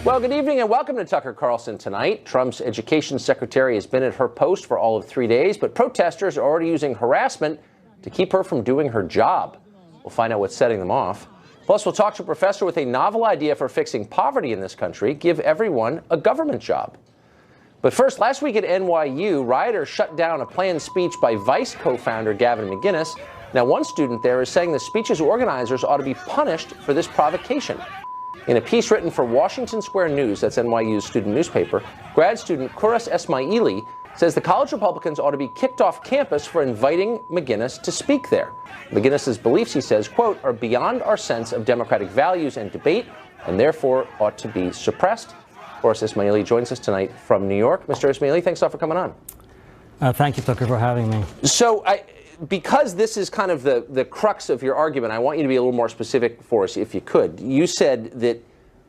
Well, good evening and welcome to Tucker Carlson Tonight. Trump's education secretary has been at her post for all of 3 days, but protesters are already using harassment to keep her from doing her job. We'll find out what's setting them off. Plus, we'll talk to a professor with a novel idea for fixing poverty in this country: give everyone a government job. But first, last week at NYU, rioters shut down a planned speech by Vice co-founder Gavin McInnes. Now, one student there is saying the speech's organizers ought to be punished for this provocation. In a piece written for Washington Square News, that's NYU's student newspaper, grad student Kouross Esmaeli says the college Republicans ought to be kicked off campus for inviting McInnes to speak there. McInnes's beliefs, he says, quote, are beyond our sense of democratic values and debate, and therefore ought to be suppressed. Kouross Esmaeli joins us tonight from New York. Mr. Esmaeli, thanks a lot for coming on. Thank you, Tucker, for having me. So, because this is kind of the crux of your argument, I want you to be a little more specific for us, if you could. You said that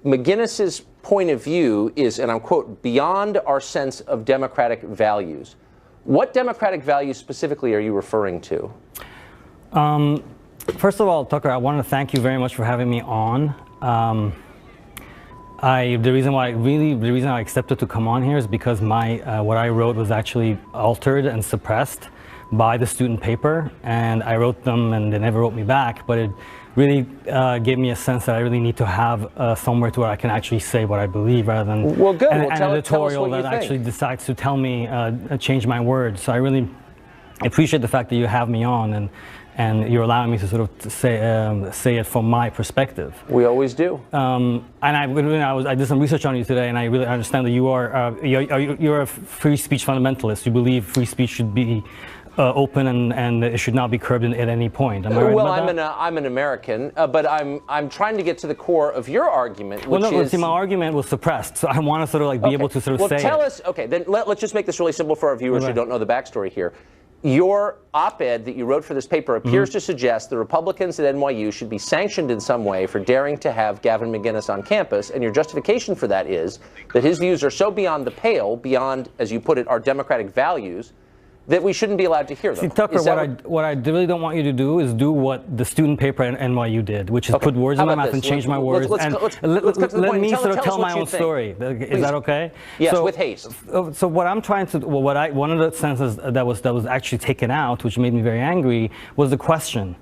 McInnes's point of view is, and I'm quote, beyond our sense of democratic values. What democratic values specifically are you referring to? First of all, Tucker, I want to thank you very much for having me on. The reason I accepted to come on here is because what I wrote was actually altered and suppressed by the student paper, and I wrote them and they never wrote me back, but it really gave me a sense that I really need to have somewhere to where I can actually say what I believe rather than an editorial that actually decides to tell me, change my words. So I really appreciate the fact that you have me on and you're allowing me to sort of say it from my perspective. We always do. And I did some research on you today, and I really understand that you're a free speech fundamentalist. You believe free speech should be open and it should not be curbed at any point. Am I right about that? I'm an American, but I'm trying to get to the core of your argument, which is... See, my argument was suppressed, so I want to sort of like be able to sort of say tell us, okay, then let's just make this really simple for our viewers who don't know the backstory here. Your op-ed that you wrote for this paper appears to suggest the Republicans at NYU should be sanctioned in some way for daring to have Gavin McInnes on campus, and your justification for that is that his views are so beyond the pale, beyond, as you put it, our democratic values, that we shouldn't be allowed to hear them. See, Tucker, what I really don't want you to do is do what the student paper at NYU did, which is put words in my mouth and change my words. Let me sort of tell my own story. Is that okay? Yes, with haste. So what I'm trying to, one of the sentences that was actually taken out, which made me very angry, was the question: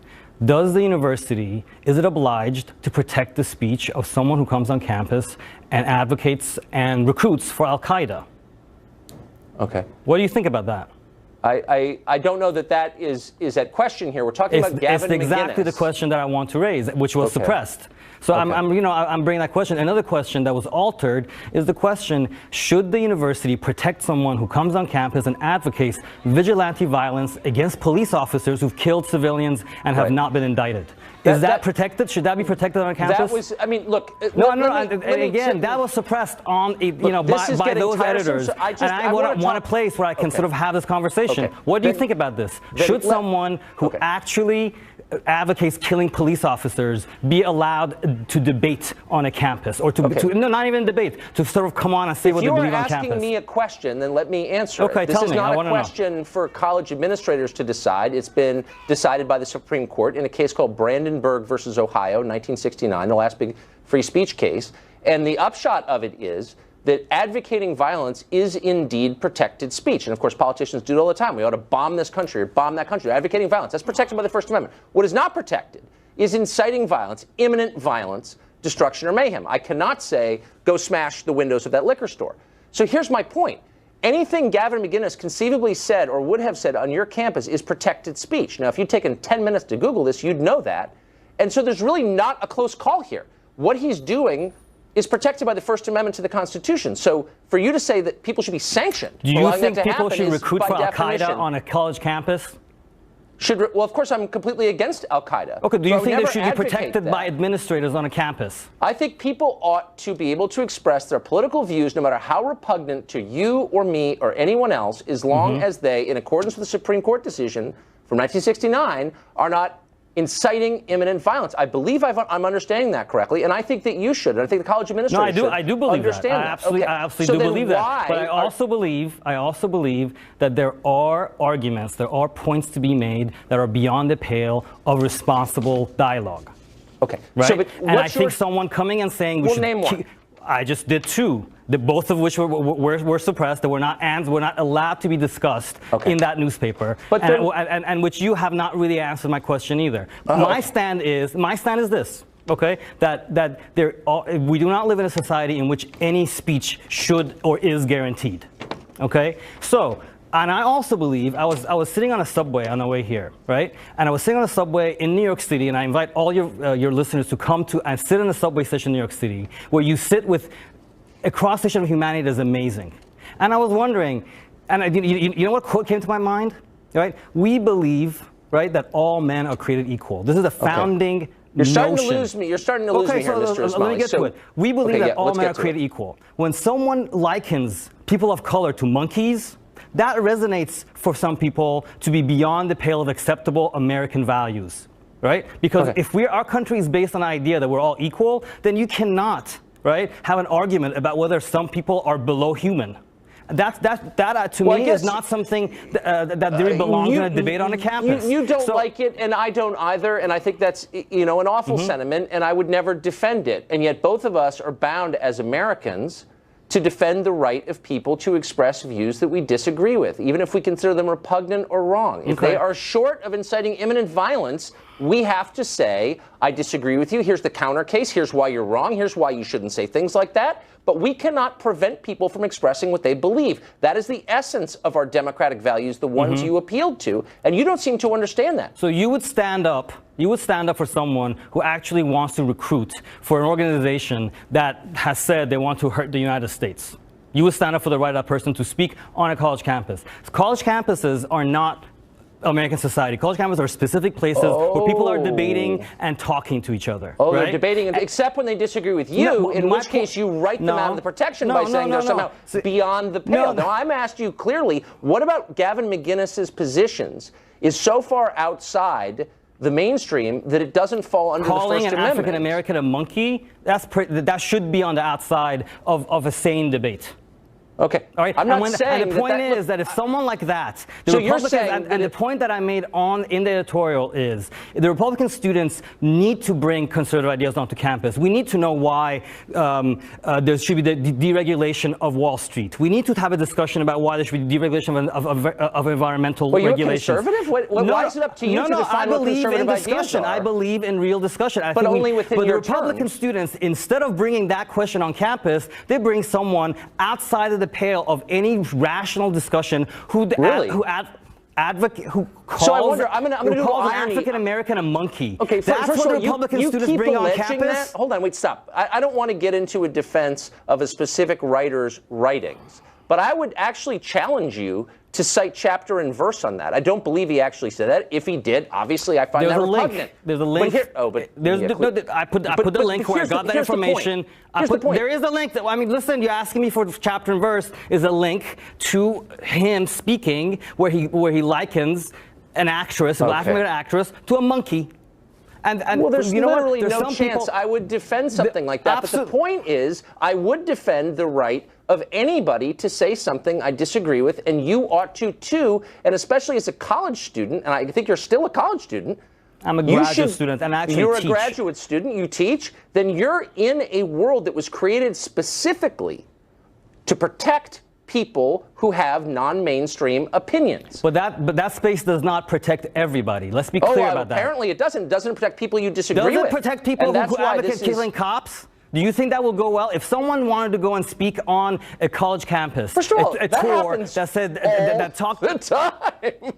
does the university, is it obliged to protect the speech of someone who comes on campus and advocates and recruits for Al-Qaeda? Okay. What do you think about that? I don't know that is at question here. We're talking about Gavin McInnes. It's exactly the question that I want to raise, which was suppressed. So I'm bringing that question. Another question that was altered is the question: should the university protect someone who comes on campus and advocates vigilante violence against police officers who've killed civilians and have not been indicted? Is that protected? Should that be protected on campus? That was, I mean, look. That was suppressed on, by those editors. And I want a place where I can sort of have this conversation. What do you think about this? Should someone who actually advocates killing police officers be allowed to debate on a campus, or no, not even debate, to sort of come on and say what they believe on campus? If you're asking me a question, then let me answer it. Okay, this tell is me. not a question for college administrators to decide. It's been decided by the Supreme Court in a case called Brandenburg versus Ohio, 1969, the last big free speech case. And the upshot of it is that advocating violence is indeed protected speech. And of course, politicians do it all the time. We ought to bomb this country or bomb that country. Advocating violence, that's protected by the First Amendment. What is not protected is inciting violence, imminent violence, destruction, or mayhem. I cannot say, go smash the windows of that liquor store. So here's my point. Anything Gavin McInnes conceivably said or would have said on your campus is protected speech. Now, if you'd taken 10 minutes to Google this, you'd know that. And so there's really not a close call here. What he's doing is protected by the First Amendment to the Constitution. So for you to say that people should be sanctioned, do you think people should recruit for Al-Qaeda on a college campus? Well, of course, I'm completely against Al-Qaeda. Okay, do you think they should be protected by administrators on a campus? I think people ought to be able to express their political views, no matter how repugnant to you or me or anyone else, as long as they, in accordance with the Supreme Court decision from 1969, are not inciting imminent violence. I believe I'm understanding that correctly, and I think that you should. And I think the college administrators should. I do believe understand that. I absolutely do believe that. But I also believe that there are arguments, there are points to be made that are beyond the pale of responsible dialogue. Okay. Right? And I think someone coming and saying we should name one. I just did two, both of which were suppressed, that were not allowed to be discussed in that newspaper, but and which you have not really answered my question either. My stand is this. Okay, we do not live in a society in which any speech should or is guaranteed. Okay, so. And I also believe, I was sitting on a subway on the way here, right? And I was sitting on a subway in New York City, and I invite all your listeners to come to and sit in a subway station in New York City, where you sit with a cross-section of humanity that is amazing. And I was wondering, and you know what quote came to my mind, right? We believe, right, that all men are created equal. This is a founding You're starting to lose me. You're starting to lose me here, Mr. Esmaeli. Let me get to it. We believe that all men are created equal. When someone likens people of color to monkeys, that resonates for some people to be beyond the pale of acceptable American values, right? Because if our country is based on the idea that we're all equal, then you cannot, right, have an argument about whether some people are below human. That to me is not something that really belongs in a debate on a campus. You don't like it, and I don't either, and I think that's an awful sentiment, and I would never defend it. And yet both of us are bound as Americans to defend the right of people to express views that we disagree with, even if we consider them repugnant or wrong. If they are short of inciting imminent violence, we have to say, I disagree with you, here's the counter case, here's why you're wrong, here's why you shouldn't say things like that. But we cannot prevent people from expressing what they believe. That is the essence of our democratic values, the ones you appealed to, and you don't seem to understand that. So you would stand up for someone who actually wants to recruit for an organization that has said they want to hurt the United States. You would stand up for the right of that person to speak on a college campus. College campuses are not American society. College campuses are specific places where people are debating and talking to each other. They're debating, except when they disagree with you, in which case you write them out of the protection by saying they're somehow beyond the pale. Now, I'm asked you clearly, what about Gavin McInnes's positions is so far outside the mainstream that it doesn't fall under the First Amendment? Calling an African American a monkey, that should be on the outside of a sane debate. Okay. All right. I'm not saying and the point is that if someone like that, the point that I made in the editorial is the Republican students need to bring conservative ideas onto campus. We need to know why there should be the deregulation of Wall Street. We need to have a discussion about why there should be deregulation of environmental regulations. Are you conservative? Why is it up to you to define what conservative ideas are? I believe in real discussion. But only within your terms. But the Republican students, instead of bringing that question on campus, they bring someone outside of the pale of any rational discussion who calls an African American a monkey. Okay, that's what the Republican students bring on campus. Hold on, wait, stop. I don't want to get into a defense of a specific writer's writings, but I would actually challenge you to cite chapter and verse on that. I don't believe he actually said that. If he did, obviously I find that repugnant. There's a link. I put the link where I got that information. There is a link. I mean, listen, you're asking me for chapter and verse. Is a link to him speaking where he likens an actress, a black American actress, to a monkey. Well, there's literally no chance I would defend something like that. But the point is, I would defend the right of anybody to say something I disagree with, and you ought to too, and especially as a college student, and I think you're still a college student. I'm a graduate student, and actually You're a graduate student, you teach, then you're in a world that was created specifically to protect people who have non-mainstream opinions. But that space does not protect everybody. Let's be clear about that. Apparently it doesn't. It doesn't protect people you disagree with. Does it protect people who advocate killing cops? Do you think that will go well? If someone wanted to go and speak on a college campus, first of all, a tour that said that talked the time.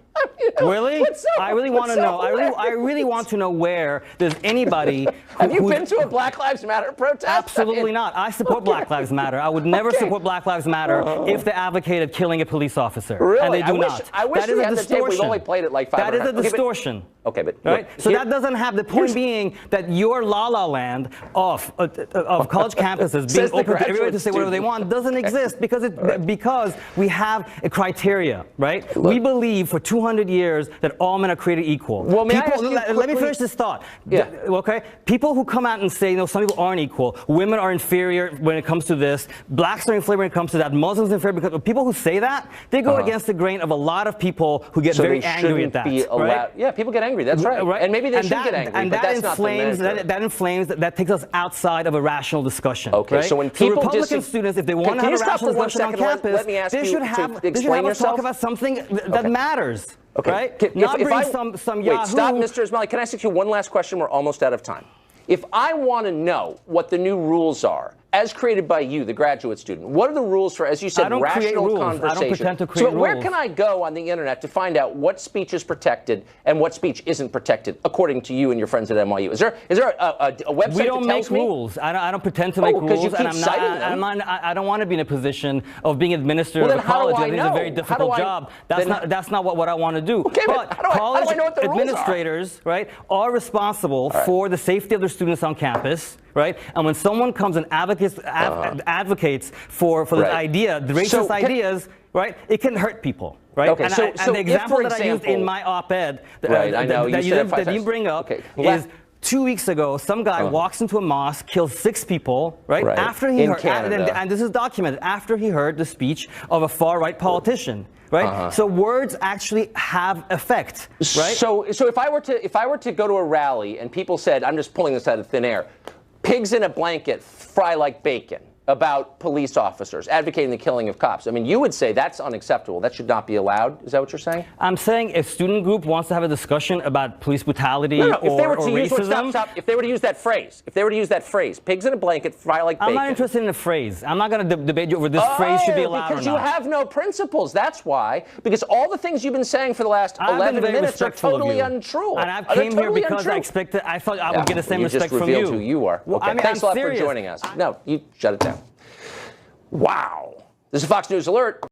Really? I really want to know. I really want to know where there's anybody. Have you been to a Black Lives Matter protest? Absolutely not. I support Black Lives Matter. I would never support Black Lives Matter if they advocated killing a police officer. Really? And they do not. I wish we had the tape. We've only played it like 5 That is a distortion. Okay, but right. So that doesn't have the point being that your la-la land of college campuses being open to everybody to say whatever they want doesn't exist because we have a criteria, right? Look, we believe for 200 years that all men are created equal. Well, let me finish this thought. Yeah. Okay. People who come out and say, no, some people aren't equal. Women are inferior when it comes to this. Blacks are inferior when it comes to that. Muslims are inferior because people who say that, they go against the grain of a lot of people who get very angry at that. Yeah, people get angry angry. That's right. And maybe they should get angry, and but that that's not the measure. That inflames. That takes us outside of a rational discussion. Okay, right? so when people Republican students, if they want to have a rational discussion on campus, they should have a talk about something that matters. Okay. Right? Not bring some Yahoo. Wait, stop, Mr. Esmaeli. Can I ask you one last question? We're almost out of time. If I want to know what the new rules are, as created by you, the graduate student, what are the rules for, as you said, rational conversation? I don't pretend to create rules. So where can I go on the internet to find out what speech is protected and what speech isn't protected, according to you and your friends at NYU? Is there a website We don't that tells make rules. I don't pretend to make rules. Because you keep citing them. I don't want to be in a position of being administrator of a college. I think it's a very difficult job. That's not what I want to do. Okay, but college administrators, right, are responsible for the safety of their students on campus. Right, and when someone comes and advocates for this idea, the racist ideas, right, it can hurt people, right? Okay, and the example that I used in my op-ed that you bring up is 2 weeks ago, some guy walks into a mosque, kills 6 people, right? After he heard, and this is documented, after he heard the speech of a far-right politician. Right? So words actually have effect, right? So if I were to go to a rally and people said, I'm just pulling this out of thin air, pigs in a blanket fry like bacon, about police officers advocating the killing of cops. I mean, you would say that's unacceptable. That should not be allowed. Is that what you're saying? I'm saying if student group wants to have a discussion about police brutality or racism. If they were to use that phrase, pigs in a blanket fry like bacon. I'm not interested in the phrase. I'm not going to debate you over this phrase should be allowed or not. Because you have no principles. That's why. Because all the things you've been saying for the last 11 minutes are totally untrue. And I came here because I thought I would get the same respect from you. You just revealed who you are. Well, okay, thanks a lot for joining us. No, you shut it down. Wow. This is Fox News Alert.